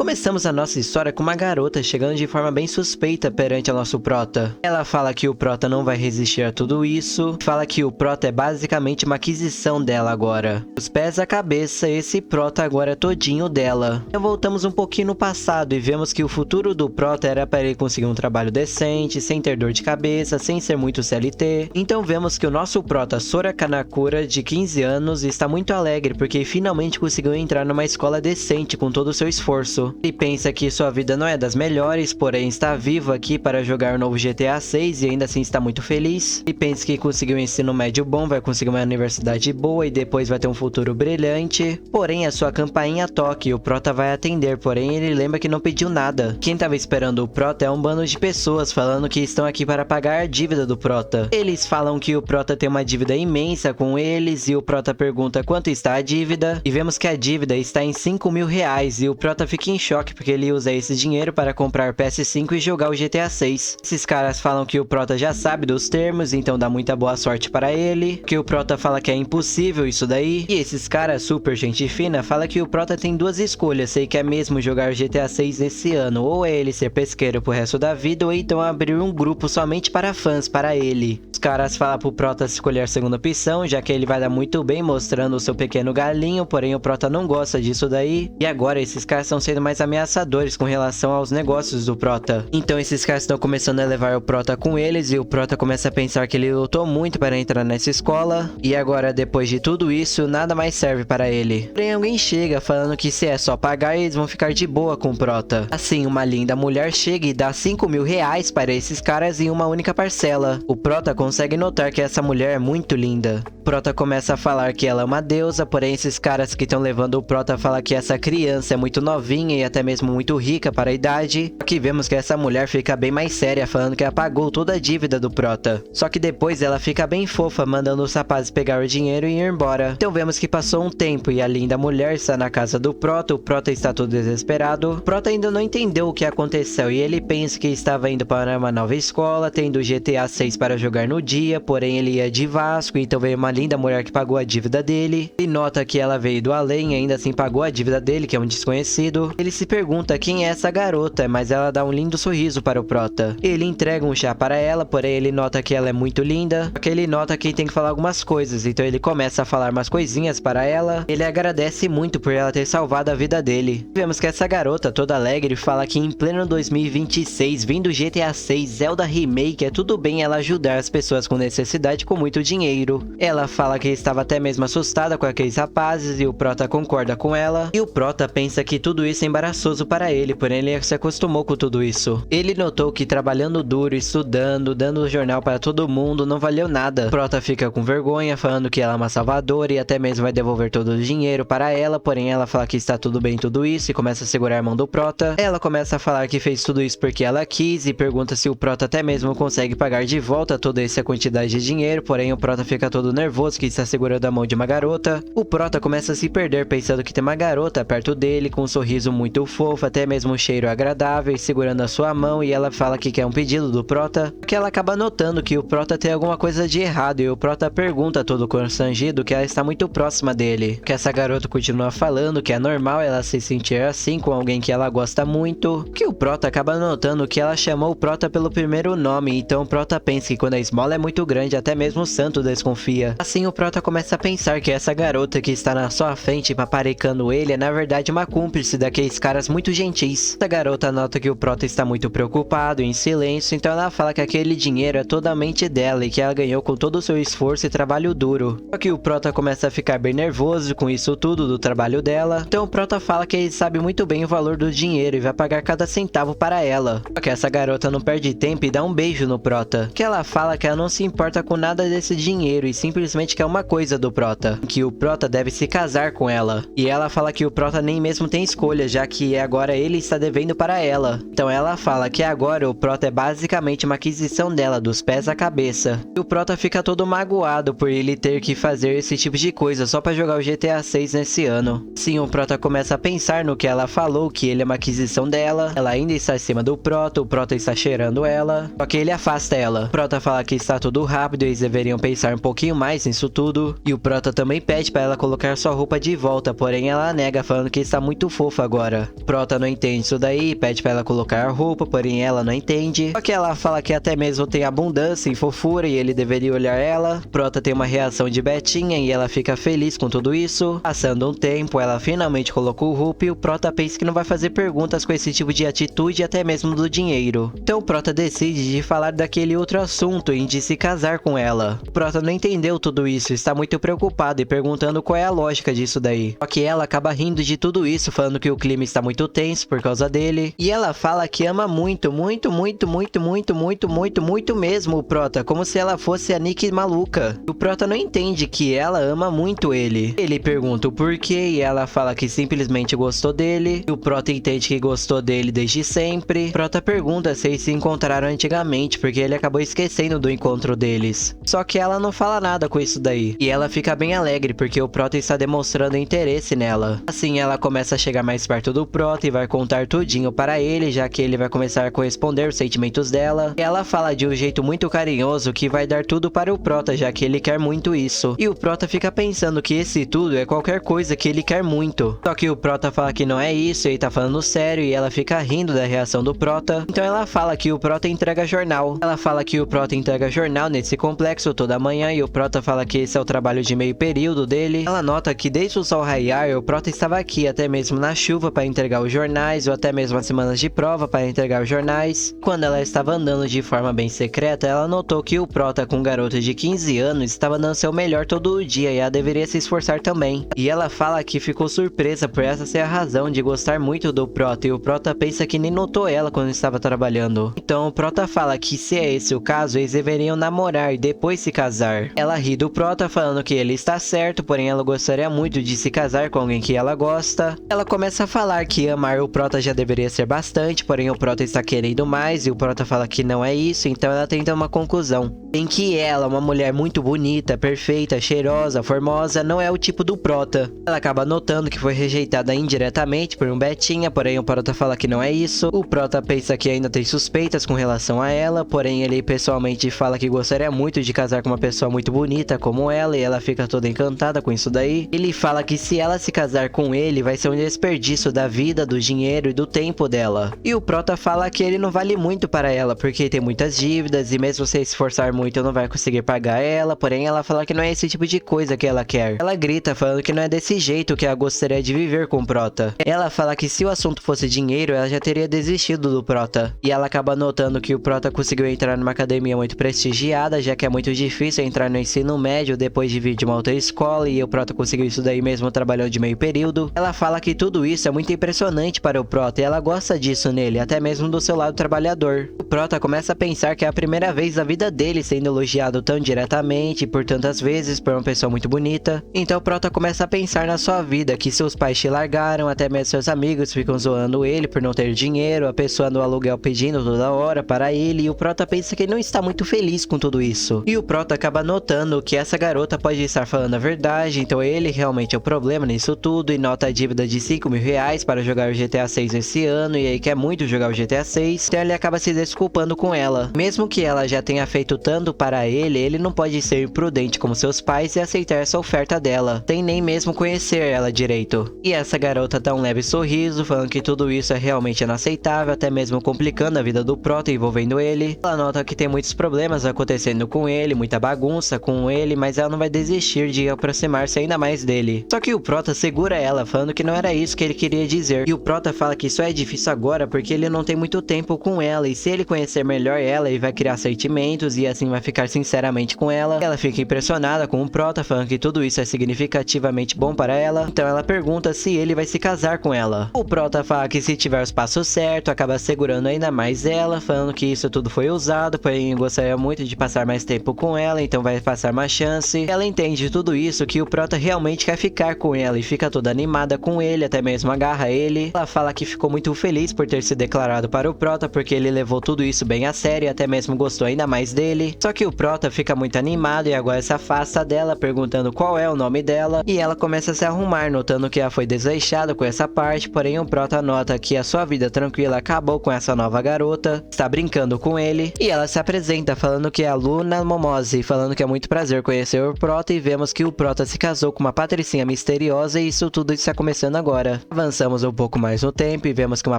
Começamos a nossa história com uma garota chegando de forma bem suspeita perante o nosso prota. Ela fala que o prota não vai resistir a tudo isso, fala que o prota é basicamente uma aquisição dela agora. Os pés à cabeça, esse prota agora é todinho dela. Então voltamos um pouquinho no passado e vemos que o futuro do prota era para ele conseguir um trabalho decente, sem ter dor de cabeça, sem ser muito CLT. Então vemos que o nosso prota Sora Kanakura, de 15 anos, está muito alegre porque finalmente conseguiu entrar numa escola decente com todo o seu esforço. Ele pensa que sua vida não é das melhores, porém está vivo aqui para jogar o novo GTA 6 e ainda assim está muito feliz. Ele pensa que conseguiu um ensino médio bom, vai conseguir uma universidade boa e depois vai ter um futuro brilhante. Porém, a sua campainha toca e o prota vai atender, porém ele lembra que não pediu nada. Quem estava esperando o prota é um bando de pessoas falando que estão aqui para pagar a dívida do prota. Eles falam que o prota tem uma dívida imensa com eles e o prota pergunta quanto está a dívida. E vemos que a dívida está em 5 mil reais e o prota fica em choque porque ele usa esse dinheiro para comprar PS5 e jogar o GTA 6. Esses caras falam que o prota já sabe dos termos, então dá muita boa sorte para ele, que o prota fala que é impossível isso daí, e esses caras super gente fina fala que o prota tem duas escolhas se ele quer mesmo jogar o GTA 6 esse ano, ou é ele ser pesqueiro pro resto da vida, ou então abrir um grupo somente para fãs para ele. Os caras falam pro prota escolher a segunda opção, já que ele vai dar muito bem mostrando o seu pequeno galinho, porém o prota não gosta disso daí, e agora esses caras estão sendo mais ameaçadores com relação aos negócios do prota. Então esses caras estão começando a levar o prota com eles e o prota começa a pensar que ele lutou muito para entrar nessa escola e agora depois de tudo isso nada mais serve para ele. Porém alguém chega falando que se é só pagar eles vão ficar de boa com o prota. Assim uma linda mulher chega e dá 5 mil reais para esses caras em uma única parcela. O prota consegue notar que essa mulher é muito linda. O prota começa a falar que ela é uma deusa, porém esses caras que estão levando o prota falam que essa criança é muito novinha e até mesmo muito rica para a idade. Aqui vemos que essa mulher fica bem mais séria, falando que ela pagou toda a dívida do prota. Só que depois ela fica bem fofa, mandando os rapazes pegar o dinheiro e ir embora. Então vemos que passou um tempo e a linda mulher está na casa do prota, o prota está todo desesperado. O prota ainda não entendeu o que aconteceu e ele pensa que estava indo para uma nova escola, tendo GTA 6 para jogar no dia, porém ele ia de Vasco, então veio uma linda mulher que pagou a dívida dele. E nota que ela veio do além e ainda assim pagou a dívida dele, que é um desconhecido. Ele se pergunta quem é essa garota, mas ela dá um lindo sorriso para o prota. Ele entrega um chá para ela, porém ele nota que ela é muito linda, porque ele nota que tem que falar algumas coisas, então ele começa a falar umas coisinhas para ela. Ele agradece muito por ela ter salvado a vida dele. Vemos que essa garota toda alegre fala que em pleno 2026, vindo GTA 6 Zelda Remake, é tudo bem ela ajudar as pessoas com necessidade com muito dinheiro. Ela fala que estava até mesmo assustada com aqueles rapazes e o prota concorda com ela. E o prota pensa que tudo isso é embaraçoso para ele, porém ele se acostumou com tudo isso. Ele notou que trabalhando duro, estudando, dando jornal para todo mundo não valeu nada. O prota fica com vergonha, falando que ela é uma salvadora e até mesmo vai devolver todo o dinheiro para ela, porém ela fala que está tudo bem tudo isso e começa a segurar a mão do prota. Ela começa a falar que fez tudo isso porque ela quis e pergunta se o prota até mesmo consegue pagar de volta toda essa quantidade de dinheiro, porém o prota fica todo nervoso que está segurando a mão de uma garota. O prota começa a se perder pensando que tem uma garota perto dele com um sorriso muito fofo, até mesmo um cheiro agradável, segurando a sua mão, e ela fala que quer um pedido do prota, que ela acaba notando que o prota tem alguma coisa de errado e o prota pergunta todo constrangido que ela está muito próxima dele, que essa garota continua falando que é normal ela se sentir assim com alguém que ela gosta muito, que o prota acaba notando que ela chamou o prota pelo primeiro nome, então o prota pensa que quando a esmola é muito grande até mesmo o santo desconfia. Assim o prota começa a pensar que essa garota que está na sua frente paparicando ele é na verdade uma cúmplice daqueles caras muito gentis. Essa garota nota que o prota está muito preocupado, em silêncio, então ela fala que aquele dinheiro é totalmente dela e que ela ganhou com todo o seu esforço e trabalho duro. Só que o prota começa a ficar bem nervoso com isso tudo do trabalho dela, então o prota fala que ele sabe muito bem o valor do dinheiro e vai pagar cada centavo para ela. Só que essa garota não perde tempo e dá um beijo no prota, que ela fala que ela não se importa com nada desse dinheiro e simplesmente quer uma coisa do prota, que o prota deve se casar com ela. E ela fala que o prota nem mesmo tem escolha, já que agora ele está devendo para ela. Então ela fala que agora o prota é basicamente uma aquisição dela, dos pés à cabeça. E o prota fica todo magoado por ele ter que fazer esse tipo de coisa só para jogar o GTA 6 nesse ano. Sim, o prota começa a pensar no que ela falou, que ele é uma aquisição dela, ela ainda está acima do prota, o prota está cheirando ela, só que ele afasta ela. O prota fala que está tudo rápido e eles deveriam pensar um pouquinho mais nisso tudo. E o prota também pede para ela colocar sua roupa de volta, porém ela nega, falando que está muito fofa agora. agora. Prota não entende isso daí, pede pra ela colocar a roupa, porém ela não entende. Só que ela fala que até mesmo tem abundância e fofura e ele deveria olhar ela. Prota tem uma reação de betinha e ela fica feliz com tudo isso. Passando um tempo, ela finalmente colocou roupa e o Prota pensa que não vai fazer perguntas com esse tipo de atitude, até mesmo do dinheiro. Então o Prota decide de falar daquele outro assunto e de se casar com ela. O Prota não entendeu tudo isso, está muito preocupado e perguntando qual é a lógica disso daí. Só que ela acaba rindo de tudo isso, falando que o clima está muito tenso por causa dele. E ela fala que ama muito, muito, muito, muito, muito, muito, muito, muito mesmo o Prota, como se ela fosse a Nikki maluca. O Prota não entende que ela ama muito ele. Ele pergunta o porquê e ela fala que simplesmente gostou dele. E o Prota entende que gostou dele desde sempre. O Prota pergunta se eles se encontraram antigamente, porque ele acabou esquecendo do encontro deles. Só que ela não fala nada com isso daí. E ela fica bem alegre, porque o Prota está demonstrando interesse nela. Assim, ela começa a chegar mais perto do Prota e vai contar tudinho para ele, já que ele vai começar a corresponder os sentimentos dela. E ela fala de um jeito muito carinhoso que vai dar tudo para o Prota, já que ele quer muito isso. E o Prota fica pensando que esse tudo é qualquer coisa que ele quer muito. Só que o Prota fala que não é isso, ele tá falando sério e ela fica rindo da reação do Prota. Então ela fala que o Prota entrega jornal. Ela fala que o Prota entrega jornal nesse complexo toda manhã e o Prota fala que esse é o trabalho de meio período dele. Ela nota que desde o sol raiar, o Prota estava aqui até mesmo na chuva para entregar os jornais ou até mesmo as semanas de prova para entregar os jornais. Quando ela estava andando de forma bem secreta, ela notou que o Prota, com um garoto de 15 anos, estava dando seu melhor todo o dia e ela deveria se esforçar também. E ela fala que ficou surpresa por essa ser a razão de gostar muito do Prota e o Prota pensa que nem notou ela quando estava trabalhando. Então o Prota fala que se é esse o caso, eles deveriam namorar e depois se casar. Ela ri do Prota falando que ele está certo, porém ela gostaria muito de se casar com alguém que ela gosta. Ela começa a falar que amar o Prota já deveria ser bastante, porém o Prota está querendo mais e o Prota fala que não é isso, então ela tenta uma conclusão. Em que ela, uma mulher muito bonita, perfeita, cheirosa, formosa, não é o tipo do Prota. Ela acaba notando que foi rejeitada indiretamente por um Betinha, porém o Prota fala que não é isso. O Prota pensa que ainda tem suspeitas com relação a ela, porém ele pessoalmente fala que gostaria muito de casar com uma pessoa muito bonita como ela e ela fica toda encantada com isso daí. Ele fala que se ela se casar com ele, vai ser um desperdício da vida, do dinheiro e do tempo dela. E o Prota fala que ele não vale muito para ela, porque tem muitas dívidas e mesmo se esforçar muito não vai conseguir pagar ela, porém ela fala que não é esse tipo de coisa que ela quer. Ela grita falando que não é desse jeito que ela gostaria de viver com o Prota. Ela fala que se o assunto fosse dinheiro, ela já teria desistido do Prota. E ela acaba notando que o Prota conseguiu entrar numa academia muito prestigiada, já que é muito difícil entrar no ensino médio depois de vir de uma outra escola, e o Prota conseguiu isso daí mesmo trabalhando de meio período. Ela fala que tudo isso é muito impressionante para o Prota e ela gosta disso nele, até mesmo do seu lado trabalhador. O Prota começa a pensar que é a primeira vez da vida dele sendo elogiado tão diretamente e por tantas vezes por uma pessoa muito bonita. Então o Prota começa a pensar na sua vida, que seus pais te largaram, até mesmo seus amigos ficam zoando ele por não ter dinheiro, a pessoa no aluguel pedindo toda hora para ele, e o Prota pensa que ele não está muito feliz com tudo isso. E o Prota acaba notando que essa garota pode estar falando a verdade, então ele realmente é o problema nisso tudo, e nota a dívida de 5 mil reais para jogar o GTA 6 esse ano, e aí quer muito jogar o GTA 6, então ele acaba se desculpando com ela. Mesmo que ela já tenha feito tanto para ele não pode ser imprudente como seus pais e aceitar essa oferta dela, sem nem mesmo conhecer ela direito. E essa garota dá um leve sorriso, falando que tudo isso é realmente inaceitável, até mesmo complicando a vida do Prota envolvendo ele. Ela nota que tem muitos problemas acontecendo com ele, muita bagunça com ele, mas ela não vai desistir de aproximar-se ainda mais dele. Só que o Prota segura ela, falando que não era isso que ele queria dizer. E o Prota fala que isso é difícil agora porque ele não tem muito tempo com ela, e se ele conhecer melhor ela, ele vai criar sentimentos e assim vai ficar sinceramente com ela. Ela fica impressionada com o Prota, falando que tudo isso é significativamente bom para ela, então ela pergunta se ele vai se casar com ela. O Prota fala que se tiver os passos certos, acaba segurando ainda mais ela, falando que isso tudo foi usado, porém gostaria muito de passar mais tempo com ela, então vai passar uma chance. Ela entende de tudo isso, que o Prota realmente quer ficar com ela e fica toda animada com ele, até mesmo agarra ele. Ela fala que ficou muito feliz por ter se declarado para o Prota, porque ele levou tudo isso bem a sério e até mesmo gostou ainda mais dele. Só que o Prota fica muito animado e agora se afasta dela, perguntando qual é o nome dela, e ela começa a se arrumar, notando que ela foi desleixada com essa parte, porém o Prota nota que a sua vida tranquila acabou com essa nova garota, está brincando com ele, e ela se apresenta falando que é a Luna Momose, falando que é muito prazer conhecer o Prota, e vemos que o Prota se casou com uma patricinha misteriosa e isso tudo está começando agora. Avançando Avançamos um pouco mais no tempo e vemos que uma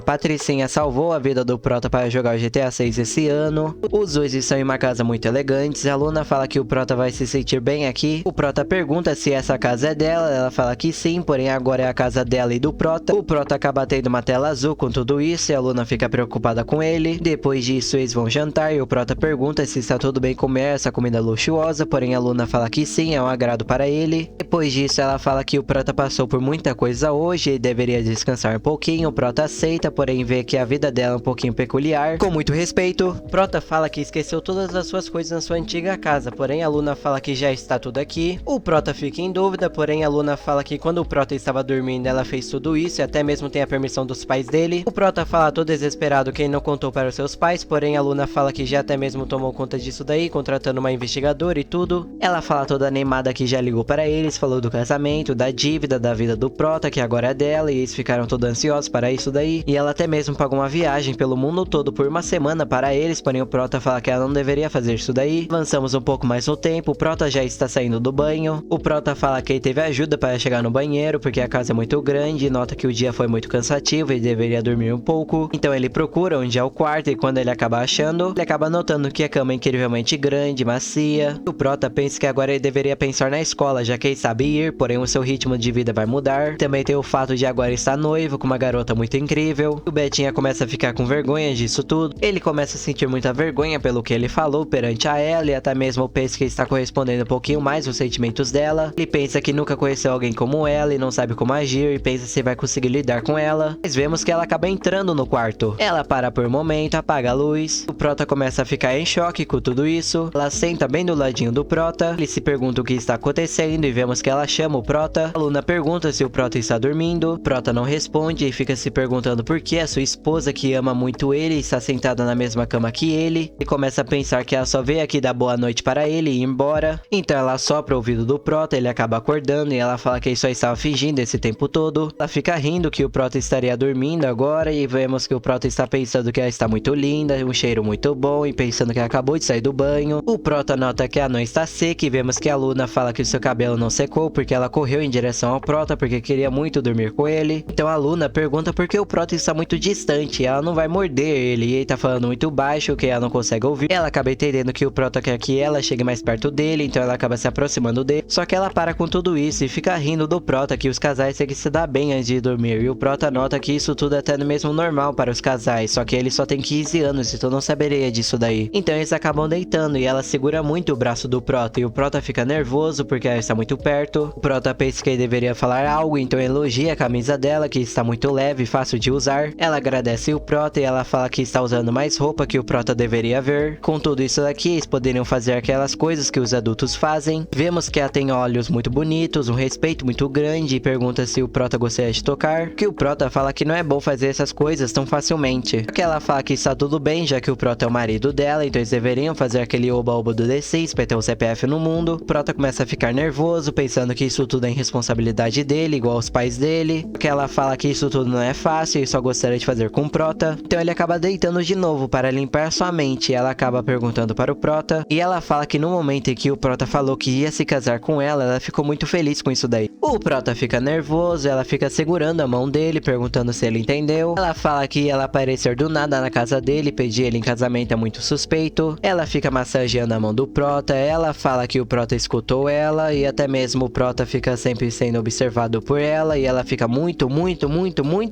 patricinha salvou a vida do Prota para jogar o GTA 6 esse ano. Os dois estão em uma casa muito elegante. A Luna fala que o Prota vai se sentir bem aqui. O Prota pergunta se essa casa é dela. Ela fala que sim, porém agora é a casa dela e do Prota. O Prota acaba tendo uma tela azul com tudo isso e a Luna fica preocupada com ele. Depois disso, eles vão jantar e o Prota pergunta se está tudo bem comer essa comida luxuosa, porém a Luna fala que sim, é um agrado para ele. Depois disso, ela fala que o Prota passou por muita coisa hoje e deveria descansar um pouquinho. O Prota aceita, porém vê que a vida dela é um pouquinho peculiar. Com muito respeito, Prota fala que esqueceu todas as suas coisas na sua antiga casa, porém a Luna fala que já está tudo aqui. O Prota fica em dúvida, porém a Luna fala que quando o Prota estava dormindo, ela fez tudo isso e até mesmo tem a permissão dos pais dele. O Prota fala todo desesperado que ele não contou para os seus pais, porém a Luna fala que já até mesmo tomou conta disso daí, contratando uma investigadora e tudo. Ela fala toda animada que já ligou para eles, falou do casamento, da dívida, da vida do Prota, que agora é dela, e eles ficaram todos ansiosos para isso daí. E ela até mesmo pagou uma viagem pelo mundo todo por uma semana para eles, porém o Prota fala que ela não deveria fazer isso daí. Avançamos um pouco mais no tempo, o Prota já está saindo do banho. O Prota fala que ele teve ajuda para chegar no banheiro, porque a casa é muito grande, e nota que o dia foi muito cansativo e deveria dormir um pouco. Então ele procura onde é o quarto e quando ele acaba achando, ele acaba notando que a cama é incrivelmente grande, macia. O Prota pensa que agora ele deveria pensar na escola, já que ele sabe ir, porém o seu ritmo de vida vai mudar. Também tem o fato de agora estar noivo com uma garota muito incrível. O Betinha começa a ficar com vergonha disso tudo. Ele começa a sentir muita vergonha pelo que ele falou perante a ela e até mesmo pensa que está correspondendo um pouquinho mais aos sentimentos dela. Ele pensa que nunca conheceu alguém como ela e não sabe como agir e pensa se vai conseguir lidar com ela. Mas vemos que ela acaba entrando no quarto. Ela para por um momento, apaga a luz. O Prota começa a ficar em choque com tudo isso. Ela senta bem do ladinho do Prota. Ele se pergunta o que está acontecendo e vemos que ela chama o Prota. A Luna pergunta se o Prota está dormindo. O Prota não responde e fica se perguntando por que a sua esposa, que ama muito ele, está sentada na mesma cama que ele. E começa a pensar que ela só veio aqui dar boa noite para ele e ir embora. Então ela sopra o ouvido do Prota, ele acaba acordando e ela fala que ele só estava fingindo esse tempo todo. Ela fica rindo que o Prota estaria dormindo agora e vemos que o Prota está pensando que ela está muito linda, um cheiro muito bom e pensando que ela acabou de sair do banho. O Prota nota que ela não está seca e vemos que a Luna fala que o seu cabelo não secou porque ela correu em direção ao Prota porque queria muito dormir com ele. Então a Luna pergunta por que o Prota está muito distante, ela não vai morder ele e ele tá falando muito baixo que ela não consegue ouvir. Ela acaba entendendo que o Prota quer que ela chegue mais perto dele, então ela acaba se aproximando dele. Só que ela para com tudo isso e fica rindo do Prota que os casais têm que se dar bem antes de dormir. E o Prota nota que isso tudo é até no mesmo normal para os casais, só que ele só tem 15 anos, então não saberia disso daí. Então eles acabam deitando e ela segura muito o braço do Prota e o Prota fica nervoso porque ela está muito perto. O Prota pensa que ele deveria falar algo, então elogia a camisa dela que está muito leve e fácil de usar. Ela agradece o Prota e ela fala que está usando mais roupa que o Prota deveria ver. Com tudo isso daqui, eles poderiam fazer aquelas coisas que os adultos fazem. Vemos que ela tem olhos muito bonitos, um respeito muito grande e pergunta se o Prota gostaria de tocar. Que o Prota fala que não é bom fazer essas coisas tão facilmente. Que ela fala que está tudo bem, já que o Prota é o marido dela, então eles deveriam fazer aquele oba-oba do D6 pra ter um CPF no mundo. O Prota começa a ficar nervoso, pensando que isso tudo é irresponsabilidade dele, igual aos pais dele. Que ela fala que isso tudo não é fácil e só gostaria de fazer com o Prota. Então ele acaba deitando de novo para limpar sua mente. Ela acaba perguntando para o Prota e ela fala que no momento em que o Prota falou que ia se casar com ela ficou muito feliz com isso daí. O Prota fica nervoso, ela fica segurando a mão dele, perguntando se ele entendeu. Ela fala que ela aparecer do nada na casa dele e pedir ele em casamento é muito suspeito. Ela fica massageando a mão do Prota, ela fala que o Prota escutou ela e até mesmo o Prota fica sempre sendo observado por ela e ela fica muito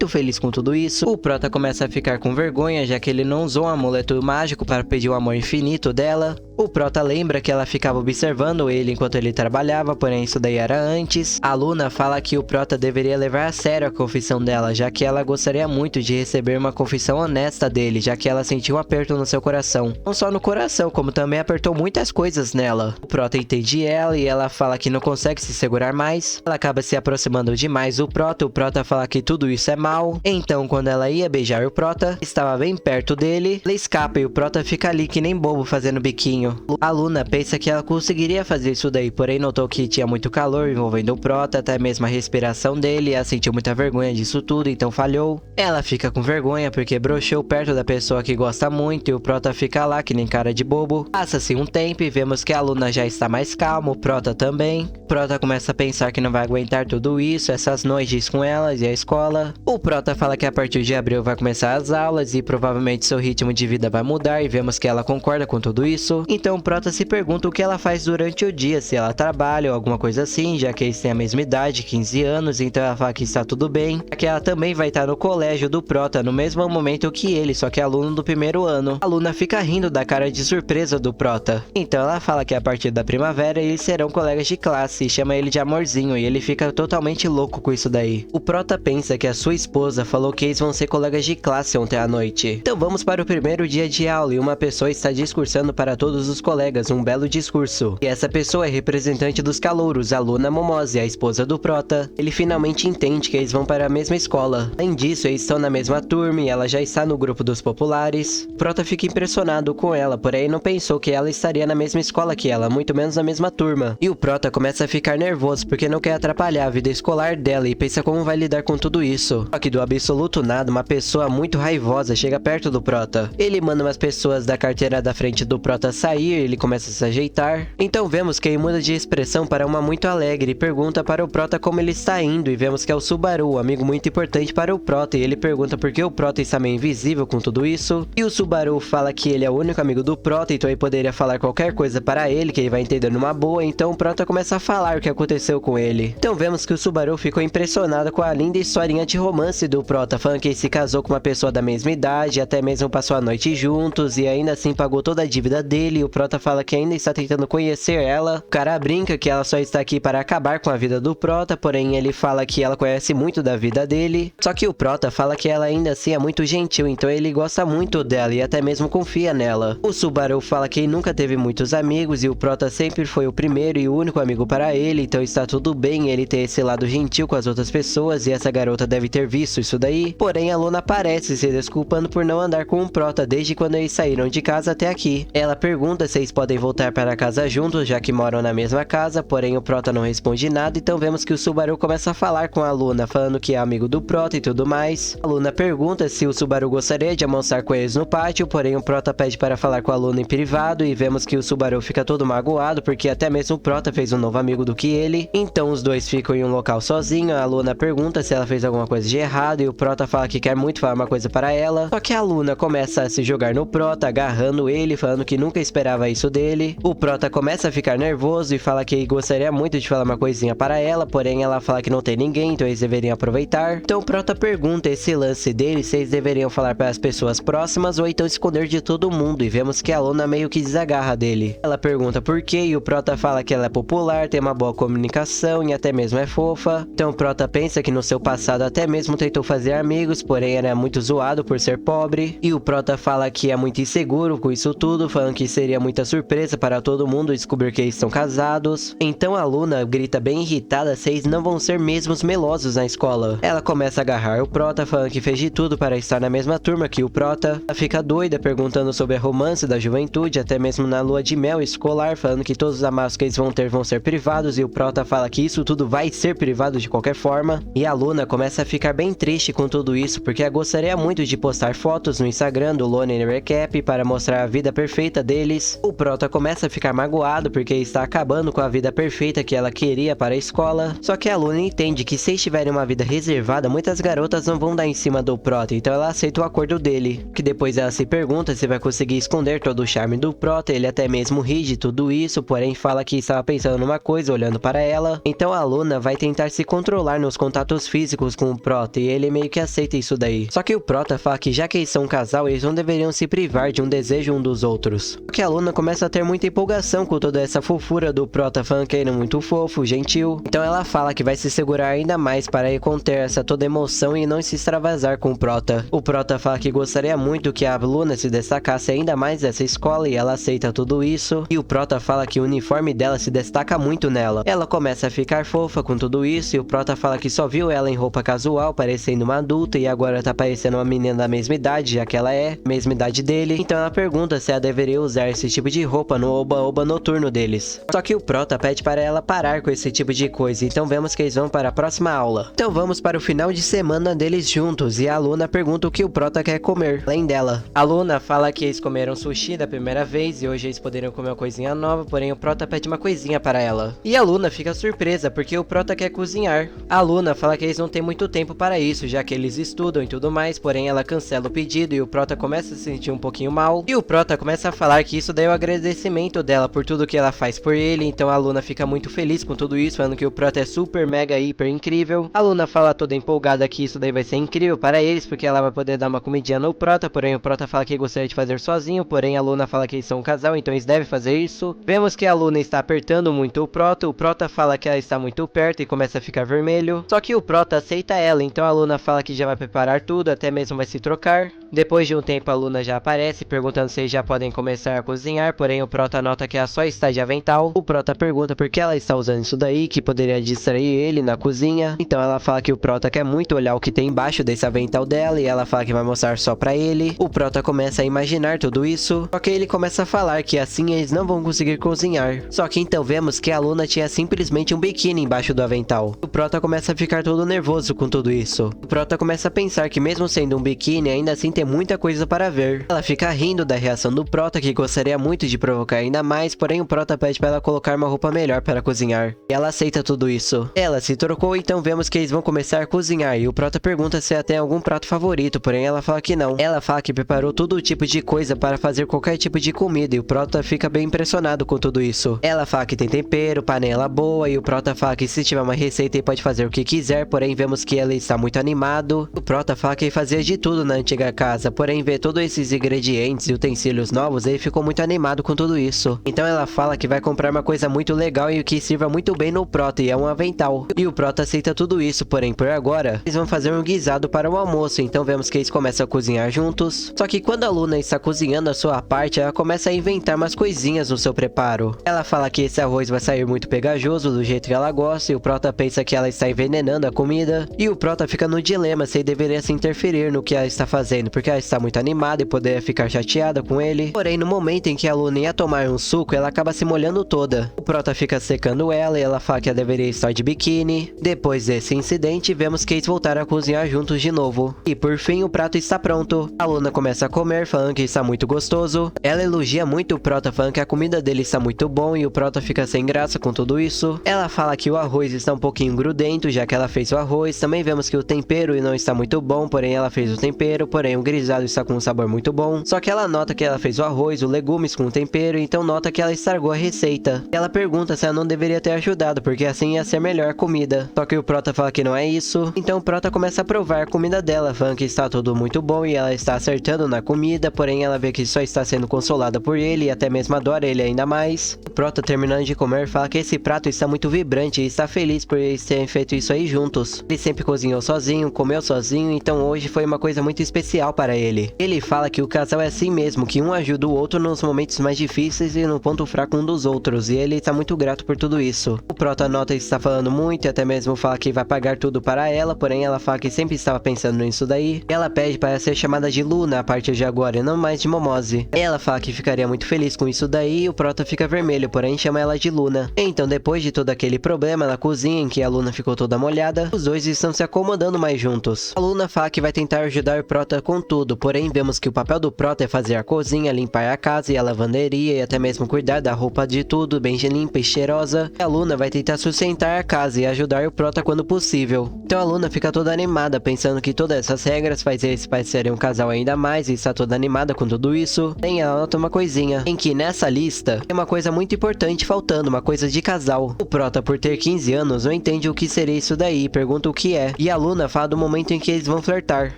feliz com tudo isso. O Prota começa a ficar com vergonha, já que ele não usou um amuleto mágico para pedir o amor infinito dela. O Prota lembra que ela ficava observando ele enquanto ele trabalhava, porém isso daí era antes. A Luna fala que o Prota deveria levar a sério a confissão dela, já que ela gostaria muito de receber uma confissão honesta dele, já que ela sentiu um aperto no seu coração. Não só no coração, como também apertou muitas coisas nela. O Prota entende ela e ela fala que não consegue se segurar mais. Ela acaba se aproximando demais do Prota, o Prota fala que tudo isso é mal. Então quando ela ia beijar o Prota, estava bem perto dele, ela escapa e o Prota fica ali que nem bobo fazendo biquinho. A Luna pensa que ela conseguiria fazer isso daí, porém notou que tinha muito calor envolvendo o Prota, até mesmo a respiração dele, ela sentiu muita vergonha disso tudo, então falhou. Ela fica com vergonha porque broxou perto da pessoa que gosta muito e o Prota fica lá que nem cara de bobo. Passa-se um tempo e vemos que a Luna já está mais calma, o Prota também. O Prota começa a pensar que não vai aguentar tudo isso, essas noites com ela, e a escola. O Prota fala que a partir de abril vai começar as aulas e provavelmente seu ritmo de vida vai mudar e vemos que ela concorda com tudo isso. Então o Prota se pergunta o que ela faz durante o dia, se ela trabalha ou alguma coisa assim, já que eles têm a mesma idade, 15 anos, então ela fala que está tudo bem. Que ela também vai estar no colégio do Prota no mesmo momento que ele, só que é aluno do primeiro ano. A Luna fica rindo da cara de surpresa do Prota. Então ela fala que a partir da primavera eles serão colegas de classe e chama ele de amorzinho e ele fica totalmente louco com isso daí. O Prota pensa que a sua esposa falou que eles vão ser colegas de classe ontem à noite. Então vamos para o primeiro dia de aula e uma pessoa está discursando para todos os colegas um belo discurso. E essa pessoa é representante dos calouros, a Luna Momose, a esposa do Prota. Ele finalmente entende que eles vão para a mesma escola. Além disso, eles estão na mesma turma e ela já está no grupo dos populares. O Prota fica impressionado com ela, porém não pensou que ela estaria na mesma escola que ela, muito menos na mesma turma. E o Prota começa a ficar nervoso porque não quer atrapalhar a vida escolar dela e pensa como vai lidar com tudo isso. Só que do absoluto nada, uma pessoa muito raivosa chega perto do Prota. Ele manda umas pessoas da carteira da frente do Prota sair, ele começa a se ajeitar. Então vemos que ele muda de expressão para uma muito alegre e pergunta para o Prota como ele está indo e vemos que é o Subaru, um amigo muito importante para o Prota, e ele pergunta por que o Prota está meio invisível com tudo isso. E o Subaru fala que ele é o único amigo do Prota, então ele poderia falar qualquer coisa para ele, que ele vai entender numa boa, então o Prota começa a falar o que aconteceu com ele. Então vemos que o Subaru ficou impressionado com a linda historinha de romance do Prota, falando que ele se casou com uma pessoa da mesma idade, até mesmo passou a noite juntos e ainda assim pagou toda a dívida dele. O Prota fala que ainda está tentando conhecer ela. O cara brinca que ela só está aqui para acabar com a vida do Prota, porém ele fala que ela conhece muito da vida dele. Só que o Prota fala que ela ainda assim é muito gentil, então ele gosta muito dela e até mesmo confia nela. O Subaru fala que ele nunca teve muitos amigos e o Prota sempre foi o primeiro e o único amigo para ele, então está tudo bem ele ter esse lado gentil com as outras pessoas e essa garota deve ter visto isso daí. Porém a Luna aparece se desculpando por não andar com o Prota desde quando eles saíram de casa até aqui. Ela pergunta se eles podem voltar para casa juntos, já que moram na mesma casa, porém o Prota não responde nada, então vemos que o Subaru começa a falar com a Luna, falando que é amigo do Prota e tudo mais. A Luna pergunta se o Subaru gostaria de almoçar com eles no pátio, porém o Prota pede para falar com a Luna em privado e vemos que o Subaru fica todo magoado porque até mesmo o Prota fez um novo amigo do que ele. Então os dois ficam em um local sozinho, a Luna pergunta se ela fez alguma coisa de errado e o Prota fala que quer muito falar uma coisa para ela. Só que a Luna começa a se jogar no Prota, agarrando ele, falando que nunca esperava isso dele. O Prota começa a ficar nervoso e fala que gostaria muito de falar uma coisinha para ela, porém ela fala que não tem ninguém, então eles deveriam aproveitar. Então o Prota pergunta esse lance dele se eles deveriam falar para as pessoas próximas ou então esconder de todo mundo, e vemos que a Luna meio que desagarra dele. Ela pergunta por quê e o Prota fala que ela é popular, tem uma boa comunicação e até mesmo é fofa. Então o Prota pensa que no seu passado até mesmo tentou fazer amigos, porém era muito zoado por ser pobre. E o Prota fala que é muito inseguro com isso tudo, falando que seria muita surpresa para todo mundo descobrir que eles estão casados. Então a Luna grita bem irritada se eles não vão ser mesmos melosos na escola. Ela começa a agarrar o Prota, falando que fez de tudo para estar na mesma turma que o Prota. Ela fica doida perguntando sobre a romance da juventude, até mesmo na lua de mel escolar, falando que todos os amassos que eles vão ter vão ser privados, e o Prota fala que isso tudo vai ser privado de qualquer forma. E a Luna começa a ficar bem triste com tudo isso, porque ela gostaria muito de postar fotos no Instagram do Lonely Recap para mostrar a vida perfeita deles. O Prota começa a ficar magoado porque está acabando com a vida perfeita que ela queria para a escola. Só que a Luna entende que se eles tiverem uma vida reservada, muitas garotas não vão dar em cima do Prota, então ela aceita o acordo dele. Que depois ela se pergunta se vai conseguir esconder todo o charme do Prota, ele até mesmo ri de tudo isso, porém fala que estava pensando numa coisa olhando para ela. Então a Luna vai tentar se controlar nos contatos físicos com o Prota e ele meio que aceita isso daí. Só que o Prota fala que já que eles são um casal, eles não deveriam se privar de um desejo um dos outros. Só que a Luna começa a ter muita empolgação com toda essa fofura do Prota, falando que ele é muito fofo, gentil. Então ela fala que vai se segurar ainda mais para ir conter essa toda emoção e não se extravasar com o Prota. O Prota fala que gostaria muito que a Luna se destacasse ainda mais dessa escola e ela aceita tudo isso. E o Prota fala que o uniforme dela se destaca muito nela. Ela começa a ficar fofa com tudo isso e o Prota fala que só viu ela em roupa casual, parecendo uma adulta, e agora tá parecendo uma menina da mesma idade, já que ela é mesma idade dele. Então ela pergunta se ela deveria usar esse tipo de roupa no oba-oba noturno deles. Só que o Prota pede para ela parar com esse tipo de coisa, então vemos que eles vão para a próxima aula. Então vamos para o final de semana deles juntos e a Luna pergunta o que o Prota quer comer, além dela. A Luna fala que eles comeram sushi da primeira vez e hoje eles poderiam comer uma coisinha nova, porém o Prota pede uma coisinha para ela. E a Luna fica surpresa porque o Prota quer cozinhar. A Luna fala que eles não têm muito tempo para isso, já que eles estudam e tudo mais, porém ela cancela o pedido e o Prota começa a se sentir um pouquinho mal. E o Prota começa a falar que isso daí é o agradecimento dela por tudo que ela faz por ele, então a Luna fica muito feliz com tudo isso, falando que o Prota é super, mega, hiper incrível. A Luna fala toda empolgada que isso daí vai ser incrível para eles, porque ela vai poder dar uma comidinha no Prota, porém o Prota fala que gostaria de fazer sozinho, porém a Luna fala que eles são um casal, então eles devem fazer isso. Vemos que a Luna está apertando muito o Prota fala que ela está muito perto e começa a ficar vermelho. Só que o Prota aceita ela, então a Luna fala que já vai preparar tudo, até mesmo vai se trocar. Depois de um tempo a Luna já aparece, perguntando se eles já podem começar a cozinhar, porém o Prota nota que ela só está de avental. O Prota pergunta por que ela está usando isso daí, que poderia distrair ele na cozinha. Então ela fala que o Prota quer muito olhar o que tem embaixo desse avental dela, e ela fala que vai mostrar só pra ele. O Prota começa a imaginar tudo isso, só que ele começa a falar que assim eles não vão conseguir cozinhar. Só que então vemos que a Luna tinha simplesmente um biquíni embaixo do avental. O Prota começa a ficar todo nervoso com tudo isso. O Prota começa a pensar que mesmo sendo um biquíni, ainda assim tem muita coisa para ver. Ela fica rindo da reação do Prota, que gostaria muito de provocar ainda mais, porém o Prota pede para ela colocar uma roupa melhor para cozinhar. E ela aceita tudo isso. Ela se trocou, então vemos que eles vão começar a cozinhar, e o Prota pergunta se ela tem algum prato favorito, porém ela fala que não. Ela fala que preparou todo tipo de coisa para fazer qualquer tipo de comida, e o Prota fica bem impressionado com tudo isso. Ela fala que tem tempero, panela boa, e o Prota fala que se tiver uma receita ele pode fazer o que quiser, porém vemos que ele está muito animado. O Prota fala que ele fazia de tudo na antiga casa, porém ver todos esses ingredientes e utensílios novos, ele ficou muito animado com tudo isso. Então ela fala que vai comprar uma coisa muito legal e que sirva muito bem no Prota, e é um avental. E o Prota aceita tudo isso, porém por agora, eles vão fazer um guisado para o almoço, então vemos que eles começam a cozinhar juntos. Só que quando a Luna está cozinhando a sua parte, ela começa a inventar umas coisinhas no seu preparo. Ela fala que esse arroz vai sair muito pegajoso do jeito que ela gosta, e o Prota pensa que ela está envenenando a comida. E o Prota fica no dilema se ele deveria se interferir no que ela está fazendo, porque ela está muito animada e poderia ficar chateada com ele. Porém, no momento em que a Luna ia tomar um suco, ela acaba se molhando toda. O Prota fica secando ela e ela fala que ela deveria estar de biquíni. Depois desse incidente, vemos que eles voltaram a cozinhar juntos de novo. E por fim, o prato está pronto. A Luna começa a comer, falando que está muito gostoso. Ela elogia muito o Prota, falando que a comida dele está muito bom, e o Prota fica sem graça com tudo isso. Ela fala que o arroz está um pouquinho grudento, já que ela fez o arroz. Também vemos que o tempero não está muito bom, porém ela fez o tempero, porém o grisado está com um sabor muito bom. Só que ela nota que ela fez o arroz, os legumes com o tempero, então nota que ela estragou a receita. Ela pergunta se ela não deveria ter ajudado, porque assim ia ser melhor a comida. Só que o Prota fala que não é isso. Então o Prota começa a provar a comida dela, falando que está tudo muito bom e ela está acertando na comida, porém ela vê que só está sendo consolada por ele e até mesmo adora ele ainda mais. O Prota, terminando de comer, fala que esse prato está muito vibrante e está feliz por eles terem feito isso aí juntos. Ele sempre cozinhou sozinho, comeu sozinho, então hoje foi uma coisa muito especial para ele. Ele fala que o casal é assim mesmo, que um ajuda o outro nos momentos mais difíceis e no ponto fraco um dos outros, e ele está muito grato por tudo isso. O Prota nota que está falando muito e até mesmo fala que vai pagar tudo para ela, porém ela fala que sempre estava pensando nisso daí. Ela pede para ser chamada de Luna a partir de agora e não mais de Momose. Ela fala que ficaria muito feliz com isso daí, e o Prota fica vermelho, porém chama ela de Luna. Então depois de todo aquele problema na cozinha em que a Luna ficou toda molhada, os dois estão se acomodando mais juntos. A Luna fala que vai tentar ajudar o Prota com tudo, porém vemos que o papel do Prota é fazer a cozinha, limpar a casa e a lavanderia e até mesmo cuidar da roupa, de tudo bem limpa e cheirosa. A Luna vai tentar sustentar a casa e ajudar o Prota quando possível. Então a Luna fica toda animada, pensando que todas essas regras faz eles parecerem um casal ainda mais, e está toda animada com tudo isso. Tem ela nota uma coisinha, em que nessa lista tem uma coisa muito importante faltando, uma coisa de casal. O Prota, por ter 15 anos, não entende o que seria isso daí, pergunta o que é. E a Luna fala do momento em que eles vão flertar.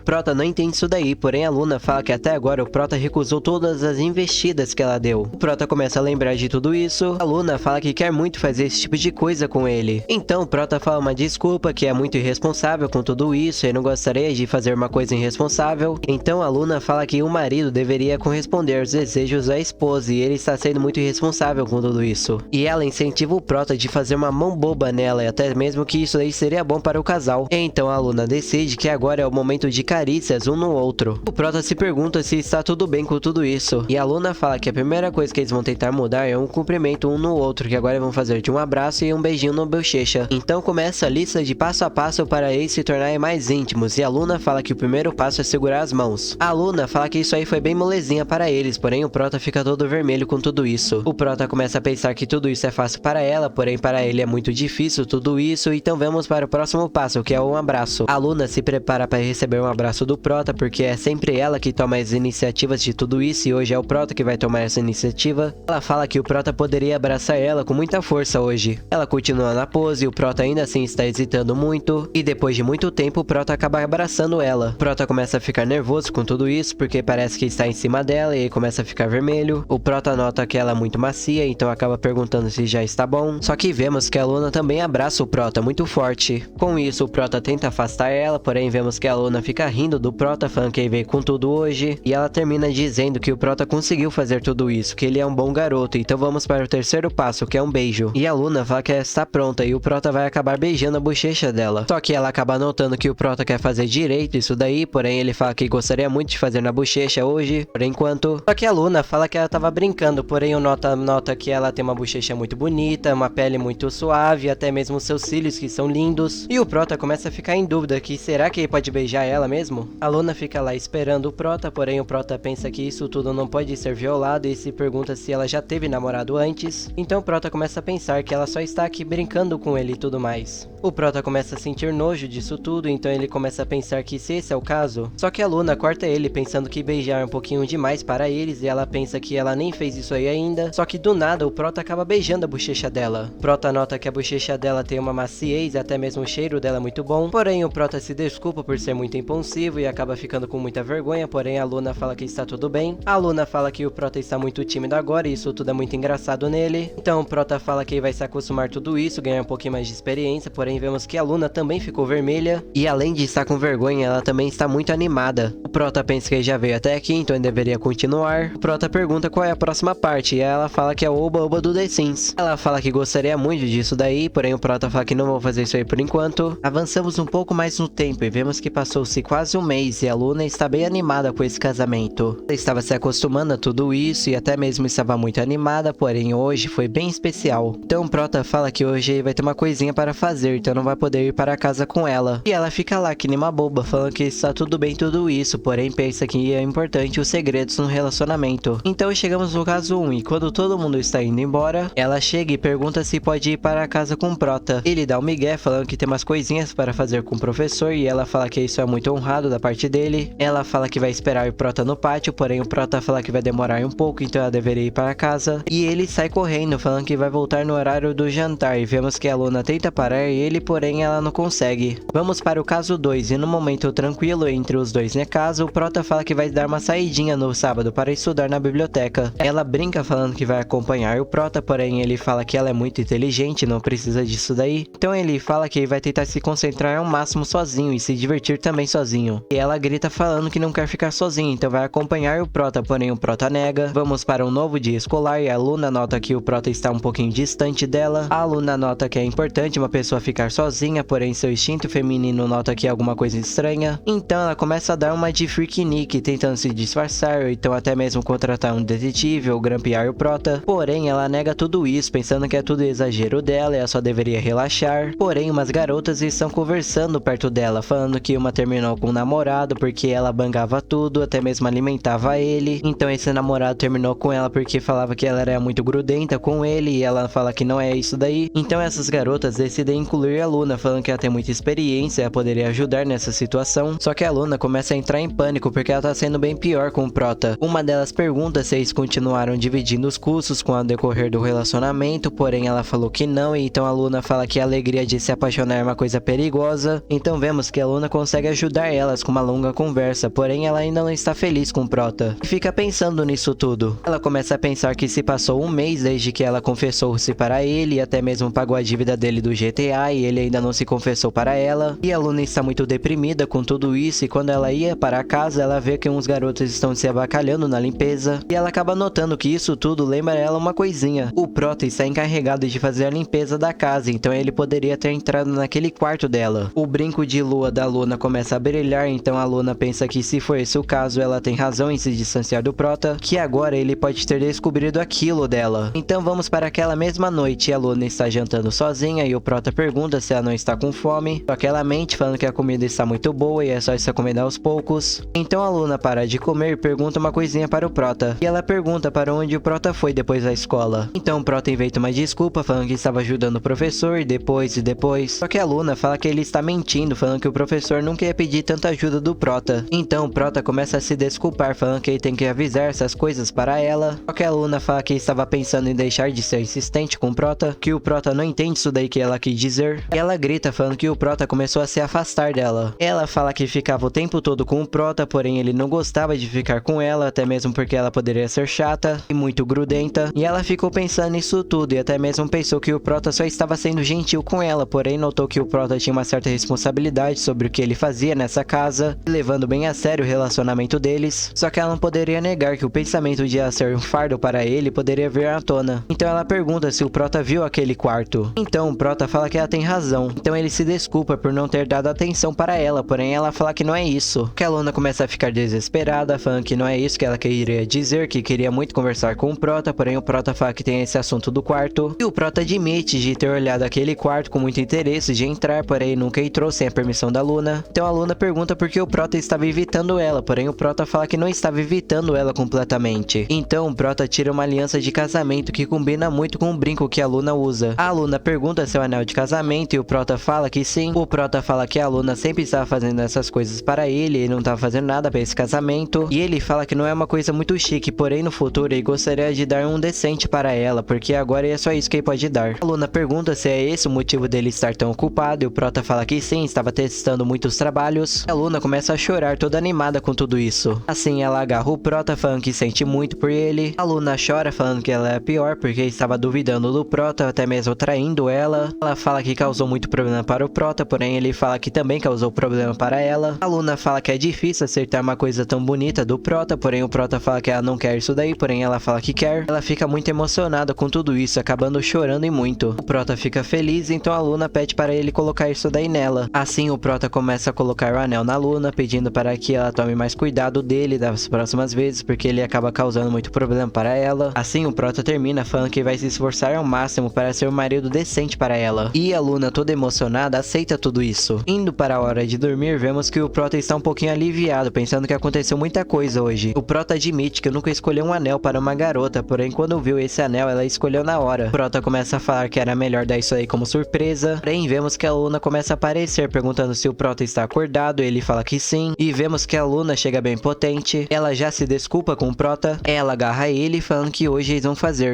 Prota não entende isso daí, porém a Luna fala que até agora o Prota recusou todas as investidas que ela deu. O Prota começa a lembrar de tudo isso. A Luna fala que quer muito fazer esse tipo de coisa com ele. Então o Prota fala uma desculpa, que é muito irresponsável com tudo isso e não gostaria de fazer uma coisa irresponsável. Então a Luna fala que o marido deveria corresponder aos desejos da esposa, e ele está sendo muito irresponsável com tudo isso. E ela incentiva o Prota de fazer uma mão boba nela, e até mesmo que isso aí seria bom para o casal. Então a Luna decide que agora é o momento de carícias um no outro. O Prota se pergunta se está tudo bem com tudo isso, e a Luna fala que a primeira coisa que eles vão tentar mudar é um cumprimento um no outro, que agora vão fazer de um abraço e um beijinho no bochecha. Então começa a lista de passo a passo para eles se tornarem mais íntimos, e a Luna fala que o primeiro passo é segurar as mãos. A Luna fala que isso aí foi bem molezinha para eles, porém o Prota fica todo vermelho com tudo isso. O Prota começa a pensar que tudo isso é fácil para ela, porém para ele é muito difícil tudo isso, então vamos para o próximo próximo passo, que é um abraço. A Luna se prepara para receber um abraço do Prota, porque é sempre ela que toma as iniciativas de tudo isso, e hoje é o Prota que vai tomar essa iniciativa. Ela fala que o Prota poderia abraçar ela com muita força hoje. Ela continua na pose, o Prota ainda assim está hesitando muito, e depois de muito tempo o Prota acaba abraçando ela. O Prota começa a ficar nervoso com tudo isso, porque parece que está em cima dela e começa a ficar vermelho. O Prota nota que ela é muito macia, então acaba perguntando se já está bom. Só que vemos que a Luna também abraça o Prota muito forte. Com isso, o Prota tenta afastar ela, porém vemos que a Luna fica rindo do Prota, falando que ele veio com tudo hoje. E ela termina dizendo que o Prota conseguiu fazer tudo isso, que ele é um bom garoto. Então vamos para o terceiro passo, que é um beijo. E a Luna fala que ela está pronta e o Prota vai acabar beijando a bochecha dela. Só que ela acaba notando que o Prota quer fazer direito isso daí, porém ele fala que gostaria muito de fazer na bochecha hoje, por enquanto. Só que a Luna fala que ela tava brincando, porém o nota que ela tem uma bochecha muito bonita, uma pele muito suave, até mesmo seus cílios que são lindos. E o Prota começa a ficar em dúvida que será que ele pode beijar ela mesmo? A Luna fica lá esperando o Prota, porém o Prota pensa que isso tudo não pode ser violado e se pergunta se ela já teve namorado antes. Então o Prota começa a pensar que ela só está aqui brincando com ele e tudo mais. O Prota começa a sentir nojo disso tudo, então ele começa a pensar que se esse é o caso. Só que a Luna corta ele pensando que beijar é um pouquinho demais para eles e ela pensa que ela nem fez isso aí ainda. Só que do nada o Prota acaba beijando a bochecha dela. O Prota nota que a bochecha dela tem uma maciez e até mesmo o cheiro dela é muito bom. Porém o Prota se desculpa por ser muito impulsivo e acaba ficando com muita vergonha, porém a Luna fala que está tudo bem. A Luna fala que o Prota está muito tímido agora e isso tudo é muito engraçado nele. Então o Prota fala que ele vai se acostumar a tudo isso, ganhar um pouquinho mais de experiência, porém vemos que a Luna também ficou vermelha. E além de estar com vergonha, ela também está muito animada. O Prota pensa que ele já veio até aqui, então ele deveria continuar. O Prota pergunta qual é a próxima parte, e ela fala que é o Oba-Oba do The Sims. Ela fala que gostaria muito disso daí, porém o Prota fala que não vou fazer isso aí por enquanto. Avançamos um pouco mais no tempo e vemos que passou-se quase um mês e a Luna está bem animada com esse casamento. Ela estava se acostumando a tudo isso e até mesmo estava muito animada, porém hoje foi bem especial. Então o Prota fala que hoje ele vai ter uma coisinha para fazer, então não vai poder ir para casa com ela. E ela fica lá que nem uma boba, falando que está tudo bem tudo isso, porém pensa que é importante os segredos no relacionamento. Então chegamos no caso 1 e quando todo mundo está indo embora, ela chega e pergunta se pode ir para casa com o Prota. Ele dá um migué falando que tem umas coisinhas para fazer com o professor e ela fala que isso é muito honrado da parte dele. Ela fala que vai esperar o Prota no pátio, porém o Prota fala que vai demorar um pouco, então ela deveria ir para casa. E ele sai correndo, falando que vai voltar no horário do jantar e vemos que a Luna tenta parar ele, porém ela não consegue. Vamos para o caso 2 e no momento tranquilo entre os dois na casa, o Prota fala que vai dar uma saidinha no sábado para estudar na biblioteca. Ela brinca falando que vai acompanhar o Prota, porém ele fala que ela é muito inteligente, não precisa disso daí. Então ele fala que vai tentar se concentrar ao máximo sozinho e se divertir também sozinho. E ela grita falando que não quer ficar sozinha, então vai acompanhar o Prota, porém o Prota nega. Vamos para um novo dia escolar e a Luna nota que o Prota está um pouquinho distante dela. A Luna nota que é importante uma pessoa ficar sozinha, porém seu instinto feminino nota que é alguma coisa estranha. Então ela começa a dar uma de Freak Nick, tentando se disfarçar, ou então até mesmo contratar um detetive ou grampear o Prota. Porém ela nega tudo isso, pensando que é tudo exagero dela e ela só deveria relaxar. Porém umas garotas estão conversando perto dela, falando que uma terminou com um namorado porque ela bangava tudo, até mesmo alimentava ele. Então esse namorado terminou com ela porque falava que ela era muito grudenta com ele e ela fala que não é isso daí. Então essas garotas decidem incluir a Luna, falando que ela tem muita experiência, ela poderia ajudar nessa situação. Só que a Luna começa a entrar em pânico porque ela tá sendo bem pior com o Prota. Uma delas pergunta se eles continuaram dividindo os custos com o decorrer do relacionamento, porém ela falou que não, e então a Luna fala que a alegria de se apaixonar é uma coisa perigosa. Então vemos que a Luna consegue ajudar elas com uma longa conversa, porém ela ainda não está feliz com o Prota. E fica pensando nisso tudo. Ela começa a pensar que se passou um mês desde que ela confessou-se para ele e até mesmo pagou a dívida dele do GTA e ele ainda não se confessou para ela. E a Luna está muito deprimida com tudo isso e quando ela ia para casa ela vê que uns garotos estão se abacalhando na limpeza e ela acaba notando que isso tudo lembra ela uma coisinha. O Prota está encarregado de fazer a limpeza da casa, então ele poderia ter entrado naquele quarto dela. O brinco de lua da Luna começa a brilhar, então a Luna pensa que se for esse o caso ela tem razão em se distanciar do Prota, que agora ele pode ter descobrido aquilo dela. Então vamos para aquela mesma noite e a Luna está jantando sozinha e o Prota pergunta se ela não está com fome, só que ela mente falando que a comida está muito boa e é só estar comendo aos poucos. Então a Luna para de comer e pergunta uma coisinha para o Prota, e ela pergunta para onde o Prota foi depois da escola. Então o Prota inventa uma desculpa falando que estava ajudando o professor e depois, só que a Luna fala que ele está mentindo, falando que o professor nunca ia pedir tanta ajuda do Prota. Então o Prota começa a se desculpar, falando que ele tem que avisar essas coisas para ela. Só que a Luna fala que estava pensando em deixar de ser insistente com o Prota, que o Prota não entende isso daí que ela quis dizer. E ela grita falando que o Prota começou a se afastar dela. Ela fala que ficava o tempo todo com o Prota, porém ele não gostava de ficar com ela, até mesmo porque ela poderia ser chata e muito grudenta. E ela ficou pensando nisso tudo e até mesmo pensou que o Prota só estava sendo gentil com ela, porém notou que o Prota tinha uma certa responsabilidade sobre o que ele fazia nessa casa, levando bem a sério o relacionamento deles. Só que ela não poderia negar que o pensamento de ela ser um fardo para ele poderia vir à tona. Então ela pergunta se o Prota viu aquele quarto. Então o Prota fala que ela tem razão. Então ele se desculpa por não ter dado atenção para ela, porém ela fala que não é isso. Que a Luna começa a ficar desesperada, falando que não é isso que ela queria dizer, que queria muito conversar com o Prota, porém o Prota fala que tem esse assunto do quarto. E o Prota admite de ter olhado aquele quarto com muito interesse de entrar, porém nunca entrou sem a permissão da Luna. Então a Luna pergunta por que o Prota estava evitando ela, porém o Prota fala que não estava evitando ela completamente. Então o Prota tira uma aliança de casamento que combina muito com o brinco que a Luna usa. A Luna pergunta se é o anel de casamento e o Prota fala que sim. O Prota fala que a Luna sempre estava fazendo essas coisas para ele e não estava fazendo nada para esse casamento. E ele fala que não é uma coisa muito chique, porém no futuro ele gostaria de dar um decente para ela, porque agora é só isso que ele pode dar. A Luna pergunta se é esse o motivo dele estar tão ocupado e o Prota fala que sim, estava testando muitos trabalhos. A Luna começa a chorar toda animada com tudo isso. Assim ela agarra o Prota falando que sente muito por ele. A Luna chora falando que ela é pior porque estava duvidando do Prota, até mesmo traindo ela. Ela fala que causou muito problema para o Prota, porém ele fala que também causou problema para ela. A Luna fala que é difícil acertar uma coisa tão bonita do Prota, porém o Prota fala que ela não quer isso daí, porém ela fala que quer. Ela fica muito emocionada com tudo isso, acabando chorando e muito. O Prota fica feliz, então a Luna pede para ele colocar isso daí nela. Assim o Prota começa a colocar o anel na Luna, pedindo para que ela tome mais cuidado dele das próximas vezes, porque ele acaba causando muito problema para ela. Assim o Prota termina falando que vai se esforçar ao máximo para ser um marido decente para ela. E a Luna, toda emocionada, aceita tudo isso. Indo para a hora de dormir, vemos que o Prota está um pouquinho aliviado, pensando que aconteceu muita coisa hoje. O Prota admite que nunca escolheu um anel para uma garota, porém quando viu esse anel, ela escolheu na hora. O Prota começa a falar que era melhor dar isso aí como surpresa, porém vemos que a Luna começa a aparecer, perguntando se o Prota está acordado, ele fala que sim, e vemos que a Luna chega bem potente, ela já se desculpa com o Prota, ela agarra ele falando que hoje eles vão fazer.